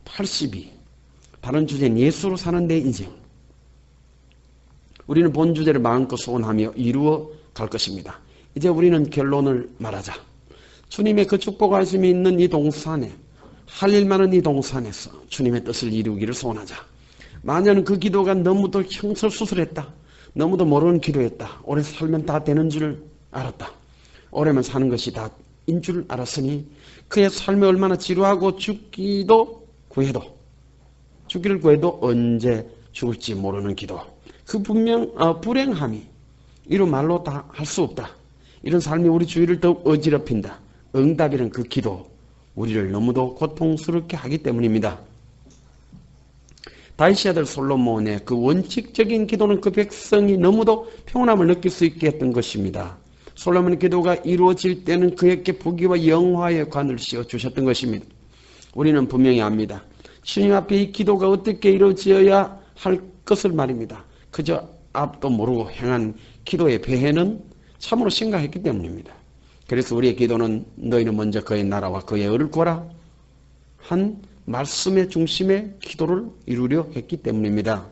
82. 다른 주제는 예수로 사는 내 인생. 우리는 본 주제를 마음껏 소원하며 이루어 갈 것입니다. 이제 우리는 결론을 말하자. 주님의 그 축복하심이 있는 이 동산에, 할 일 많은 이 동산에서 주님의 뜻을 이루기를 소원하자. 마녀는 그 기도가 너무도 형설수설했다. 너무도 모르는 기도였다. 오래 살면 다 되는 줄 알았다. 오래만 사는 것이 다인 줄 알았으니 그의 삶이 얼마나 지루하고 죽기를 구해도 언제 죽을지 모르는 기도. 그 불행함이 이런 말로 다 할 수 없다. 이런 삶이 우리 주위를 더욱 어지럽힌다. 응답이란 그 기도, 우리를 너무도 고통스럽게 하기 때문입니다. 다윗의 아들 솔로몬의 그 원칙적인 기도는 그 백성이 너무도 평온함을 느낄 수 있게 했던 것입니다. 솔로몬의 기도가 이루어질 때는 그에게 부귀와 영화의 관을 씌워주셨던 것입니다. 우리는 분명히 압니다. 주님 앞에 이 기도가 어떻게 이루어져야 할 것을 말입니다. 그저 앞도 모르고 행한 기도의 배회는 참으로 심각했기 때문입니다. 그래서 우리의 기도는 너희는 먼저 그의 나라와 그의 의를 구하라 한 말씀의 중심의 기도를 이루려 했기 때문입니다.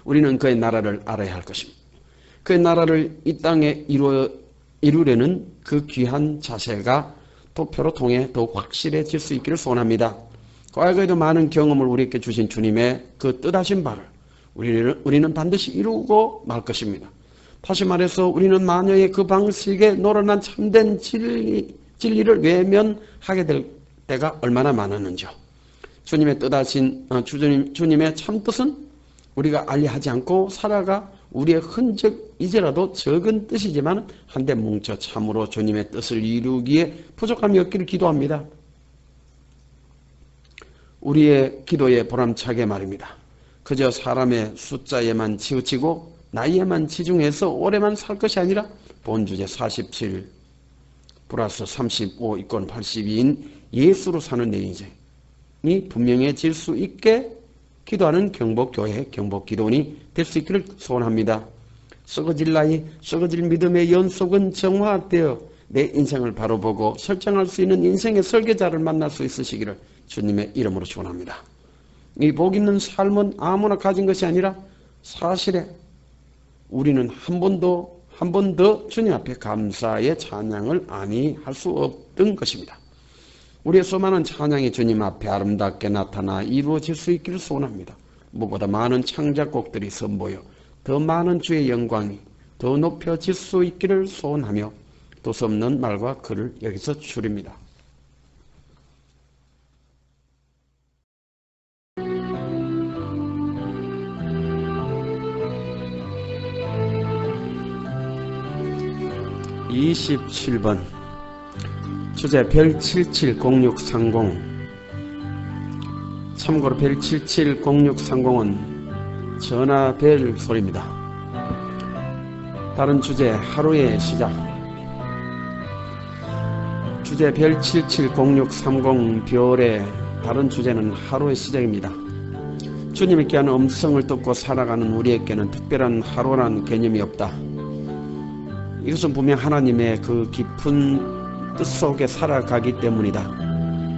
우리는 그의 나라를 알아야 할 것입니다. 그의 나라를 이 땅에 이루려는 그 귀한 자세가 도표로 통해 더욱 확실해질 수 있기를 소원합니다. 과거에도 많은 경험을 우리에게 주신 주님의 그 뜻하신 바를 우리는 반드시 이루고 말 것입니다. 다시 말해서 우리는 마녀의 그 방식에 노련한 참된 진리를 외면하게 될 때가 얼마나 많았는지요. 주님의 뜻하신 주님의 참뜻은 우리가 알리하지 않고 살아가 우리의 흔적이지라도 적은 뜻이지만 한데 뭉쳐 참으로 주님의 뜻을 이루기에 부족함이 없기를 기도합니다. 우리의 기도에 보람차게 말입니다. 그저 사람의 숫자에만 치우치고 나이에만 치중해서 오래만 살 것이 아니라 본주제 47 플러스 35 이권 82인 예수로 사는 내 인생이 분명해질 수 있게 기도하는 경복교회, 경복기도원이 될 수 있기를 소원합니다. 썩어질 나이, 썩어질 믿음의 연속은 정화되어 내 인생을 바로 보고 설정할 수 있는 인생의 설계자를 만날 수 있으시기를 주님의 이름으로 축원합니다. 이 복 있는 삶은 아무나 가진 것이 아니라 사실에 우리는 한 번 더 주님 앞에 감사의 찬양을 아니할 수 없던 것입니다. 우리의 수많은 찬양이 주님 앞에 아름답게 나타나 이루어질 수 있기를 소원합니다. 무엇보다 많은 창작곡들이 선보여 더 많은 주의 영광이 더 높여질 수 있기를 소원하며 도수없는 말과 글을 여기서 줄입니다. (27번) 주제 별 770630. 참고로 별 770630은 전화벨 소리입니다. 다른 주제 하루의 시작. 주제 별 770630 별의 다른 주제는 하루의 시작입니다. 주님의 귀한 음성을 듣고 살아가는 우리에게는 특별한 하루라는 개념이 없다. 이것은 분명 하나님의 그 깊은 뜻 속에 살아가기 때문이다.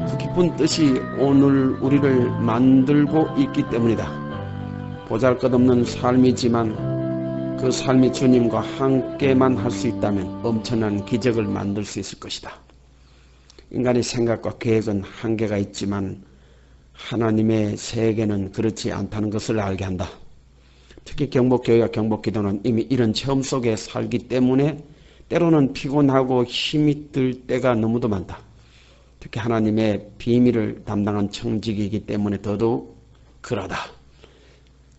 그 깊은 뜻이 오늘 우리를 만들고 있기 때문이다. 보잘것없는 삶이지만 그 삶이 주님과 함께만 할 수 있다면 엄청난 기적을 만들 수 있을 것이다. 인간의 생각과 계획은 한계가 있지만 하나님의 세계는 그렇지 않다는 것을 알게 한다. 특히 경복교회와 경복기도는 이미 이런 체험 속에 살기 때문에 때로는 피곤하고 힘이 들 때가 너무도 많다. 특히 하나님의 비밀을 담당한 청직이기 때문에 더더욱 그러다.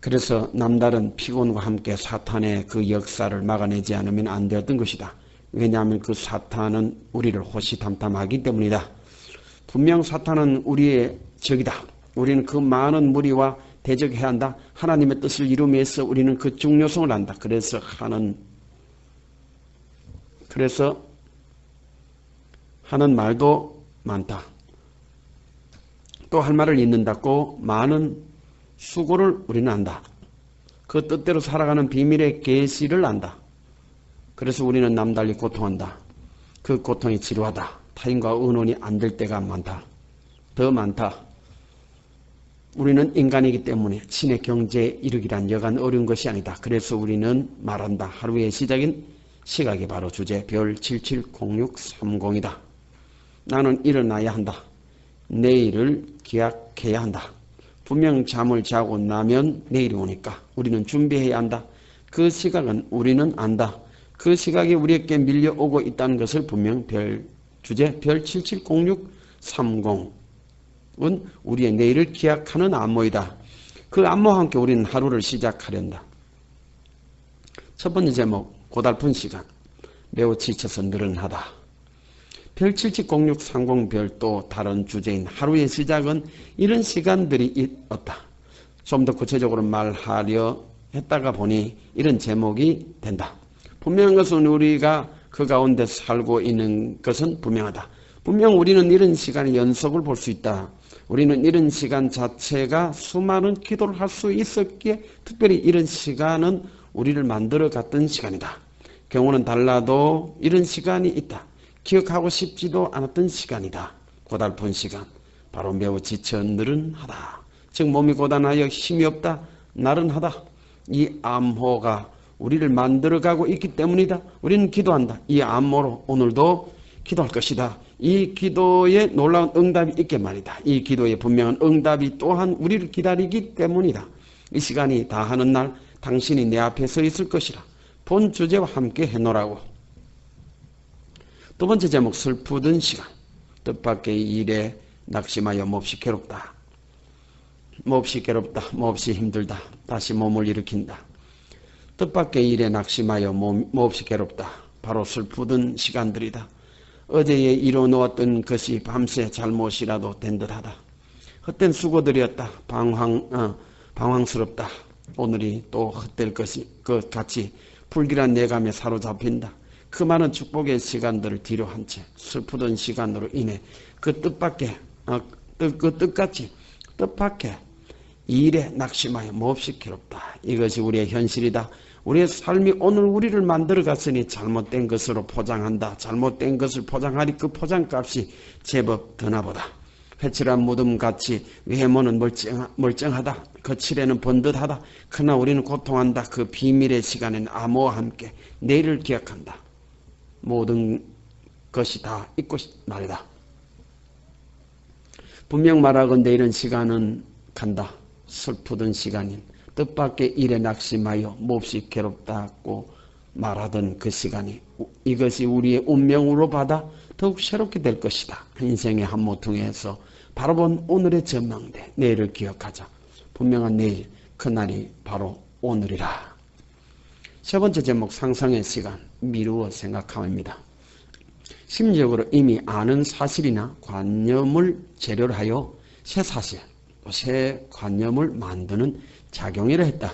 그래서 남다른 피곤과 함께 사탄의 그 역사를 막아내지 않으면 안 되었던 것이다. 왜냐하면 그 사탄은 우리를 호시탐탐하기 때문이다. 분명 사탄은 우리의 적이다. 우리는 그 많은 무리와 대적해야 한다. 하나님의 뜻을 이루기 위해서 우리는 그 중요성을 안다. 그래서 하는 말도 많다. 또 할 말을 잊는다고 많은 수고를 우리는 안다. 그 뜻대로 살아가는 비밀의 계시를 안다. 그래서 우리는 남달리 고통한다. 그 고통이 지루하다. 타인과 의논이 안 될 때가 많다. 더 많다. 우리는 인간이기 때문에 신의 경제에 이르기란 여간 어려운 것이 아니다. 그래서 우리는 말한다. 하루의 시작인 시각이 바로 주제 별 770630이다. 나는 일어나야 한다. 내일을 기약해야 한다. 분명 잠을 자고 나면 내일이 오니까 우리는 준비해야 한다. 그 시각은 우리는 안다. 그 시각이 우리에게 밀려오고 있다는 것을 분명 주제 별 770630은 우리의 내일을 기약하는 안모이다. 그 안모와 함께 우리는 하루를 시작하련다. 첫 번째 제목, 고달픈 시간, 매우 지쳐서 느른하다. 별 770630 별 또 다른 주제인 하루의 시작은 이런 시간들이 없다. 좀 더 구체적으로 말하려 했다가 보니 이런 제목이 된다. 분명한 것은 우리가 그 가운데 살고 있는 것은 분명하다. 분명 우리는 이런 시간의 연속을 볼 수 있다. 우리는 이런 시간 자체가 수많은 기도를 할 수 있었기에 특별히 이런 시간은 우리를 만들어 갔던 시간이다. 경우는 달라도 이런 시간이 있다. 기억하고 싶지도 않았던 시간이다. 고달픈 시간, 바로 매우 지쳐 느른하다. 즉 몸이 고단하여 힘이 없다. 나른하다. 이 암호가 우리를 만들어가고 있기 때문이다. 우리는 기도한다. 이 암호로 오늘도 기도할 것이다. 이 기도에 놀라운 응답이 있게 말이다. 이 기도에 분명한 응답이 또한 우리를 기다리기 때문이다. 이 시간이 다 하는 날 당신이 내 앞에 서 있을 것이라. 본 주제와 함께 해놓으라고. 두 번째 제목, 슬프던 시간. 뜻밖의 일에 낙심하여 몹시 괴롭다. 몹시 괴롭다. 몹시 힘들다. 다시 몸을 일으킨다. 뜻밖의 일에 낙심하여 몹시 괴롭다. 바로 슬프던 시간들이다. 어제에 이뤄놓았던 것이 밤새 잘못이라도 된 듯하다. 헛된 수고들이었다. 방황스럽다. 오늘이 또 헛될 것 같이 불길한 내감에 사로잡힌다. 그 많은 축복의 시간들을 뒤로 한 채 슬프던 시간으로 인해 그 뜻밖의 일에 낙심하여 몹시 괴롭다. 이것이 우리의 현실이다. 우리의 삶이 오늘 우리를 만들어 갔으니 잘못된 것으로 포장한다. 잘못된 것을 포장하니 그 포장값이 제법 드나보다. 회칠한 무덤같이 외모는 멀쩡하다. 거칠에는 번듯하다. 그러나 우리는 고통한다. 그 비밀의 시간에는 암호와 함께 내일을 기약한다. 모든 것이 다 잊고 말이다. 분명 말하건대 이런 시간은 간다. 슬프던 시간인 뜻밖의 일에 낙심하여 몹시 괴롭다고 말하던 그 시간이 이것이 우리의 운명으로 받아 더욱 새롭게 될 것이다. 인생의 한 모퉁이에서 바라본 오늘의 전망대 내일을 기억하자. 분명한 내일 그날이 바로 오늘이라. 세 번째 제목, 상상의 시간. 미루어 생각함입니다. 심리적으로 이미 아는 사실이나 관념을 재료로 하여 새 사실, 새 관념을 만드는 작용이라 했다.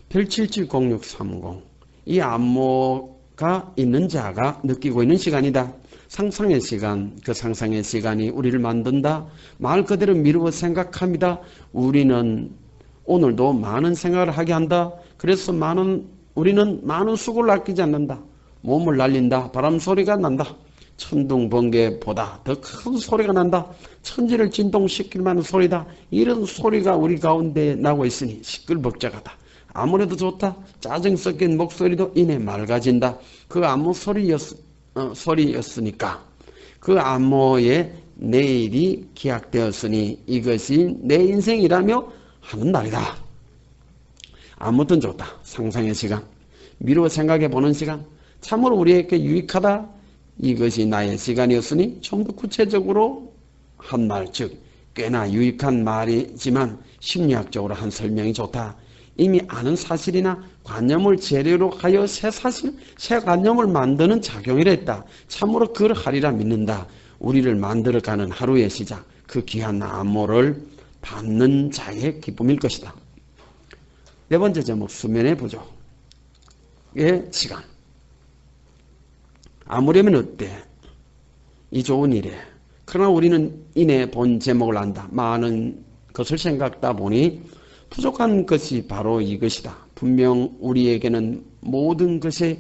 877060. 이 암호가 있는 자가 느끼고 있는 시간이다. 상상의 시간, 그 상상의 시간이 우리를 만든다. 말 그대로 미루어 생각합니다. 우리는 오늘도 많은 생각을 하게 한다. 그래서 우리는 많은 수고를 아끼지 않는다. 몸을 날린다. 바람 소리가 난다. 천둥 번개보다 더 큰 소리가 난다. 천지를 진동시킬 만한 소리다. 이런 소리가 우리 가운데 나고 있으니 시끌벅적하다. 아무래도 좋다. 짜증 섞인 목소리도 이내 맑아진다. 그 암호 소리였으니까 그 암호에 내일이 기약되었으니 이것이 내 인생이라며 하는 날이다. 아무튼 좋다. 상상의 시간, 미루어 생각해 보는 시간, 참으로 우리에게 유익하다. 이것이 나의 시간이었으니 좀 더 구체적으로 한 말, 즉 꽤나 유익한 말이지만 심리학적으로 한 설명이 좋다. 이미 아는 사실이나 관념을 재료로 하여 새 사실, 새 관념을 만드는 작용이라 했다. 참으로 그러하리라 믿는다. 우리를 만들어가는 하루의 시작, 그 귀한 암호를 받는 자의 기쁨일 것이다. 네 번째 제목, 수면의 부족의 시간. 아무려면 어때? 이 좋은 일에. 그러나 우리는 이내 본 제목을 안다. 많은 것을 생각하다 보니 부족한 것이 바로 이것이다. 분명 우리에게는 모든 것이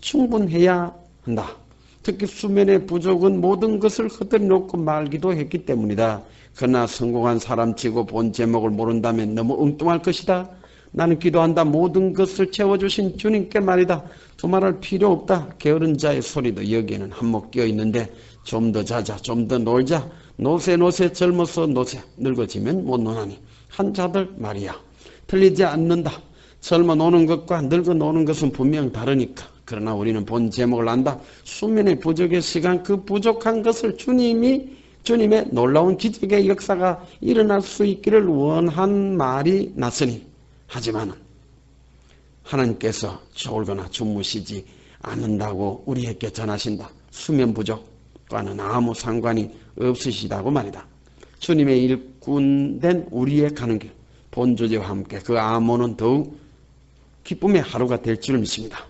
충분해야 한다. 특히 수면의 부족은 모든 것을 흩어려 놓고 말기도 했기 때문이다. 그러나 성공한 사람치고 본 제목을 모른다면 너무 엉뚱할 것이다. 나는 기도한다. 모든 것을 채워주신 주님께 말이다. 두말할 필요 없다. 게으른 자의 소리도 여기에는 한몫 끼어 있는데 좀 더 자자, 좀 더 놀자. 노세 젊어서 노세, 늙어지면 못 노나니 한 자들 말이야. 틀리지 않는다. 젊어 노는 것과 늙어 노는 것은 분명 다르니까. 그러나 우리는 본 제목을 안다. 수면의 부족의 시간, 그 부족한 것을 주님의 놀라운 기적의 역사가 일어날 수 있기를 원한 말이 났으니, 하지만 하나님께서 졸거나 주무시지 않는다고 우리에게 전하신다. 수면 부족과는 아무 상관이 없으시다고 말이다. 주님의 일꾼된 우리의 가는 길, 본주제와 함께 그 암호는 더욱 기쁨의 하루가 될 줄 믿습니다.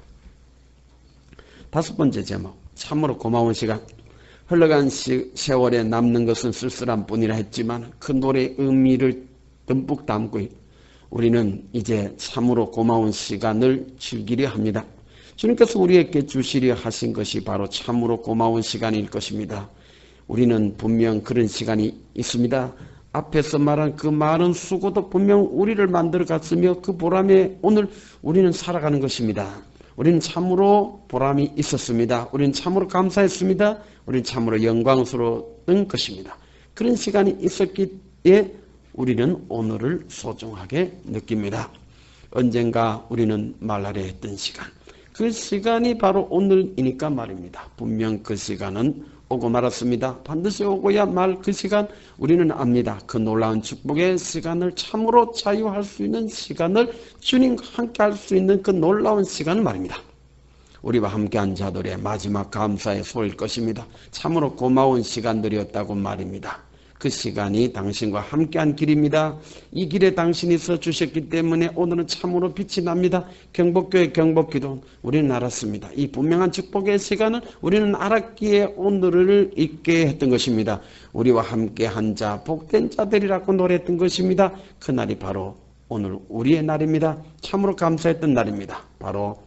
다섯 번째 제목, 참으로 고마운 시간. 흘러간 세월에 남는 것은 쓸쓸한 뿐이라 했지만 그 노래의 의미를 듬뿍 담고 우리는 이제 참으로 고마운 시간을 즐기려 합니다. 주님께서 우리에게 주시려 하신 것이 바로 참으로 고마운 시간일 것입니다. 우리는 분명 그런 시간이 있습니다. 앞에서 말한 그 많은 수고도 분명 우리를 만들어 갔으며 그 보람에 오늘 우리는 살아가는 것입니다. 우리는 참으로 보람이 있었습니다. 우리는 참으로 감사했습니다. 우리는 참으로 영광스러웠던 것입니다. 그런 시간이 있었기에 우리는 오늘을 소중하게 느낍니다. 언젠가 우리는 말하려 했던 시간, 그 시간이 바로 오늘이니까 말입니다. 분명 그 시간은 오고 말았습니다. 반드시 오고야 말 그 시간 우리는 압니다. 그 놀라운 축복의 시간을, 참으로 자유할 수 있는 시간을, 주님과 함께 할 수 있는 그 놀라운 시간을 말입니다. 우리와 함께한 자들의 마지막 감사의 소일 것입니다. 참으로 고마운 시간들이었다고 말입니다. 그 시간이 당신과 함께한 길입니다. 이 길에 당신이 서 주셨기 때문에 오늘은 참으로 빛이 납니다. 경복교회 경복기도 우리는 알았습니다. 이 분명한 축복의 시간을 우리는 알았기에 오늘을 있게 했던 것입니다. 우리와 함께한 자, 복된 자들이라고 노래했던 것입니다. 그날이 바로 오늘 우리의 날입니다. 참으로 감사했던 날입니다. 바로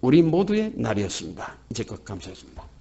우리 모두의 날이었습니다. 이제껏 감사했습니다.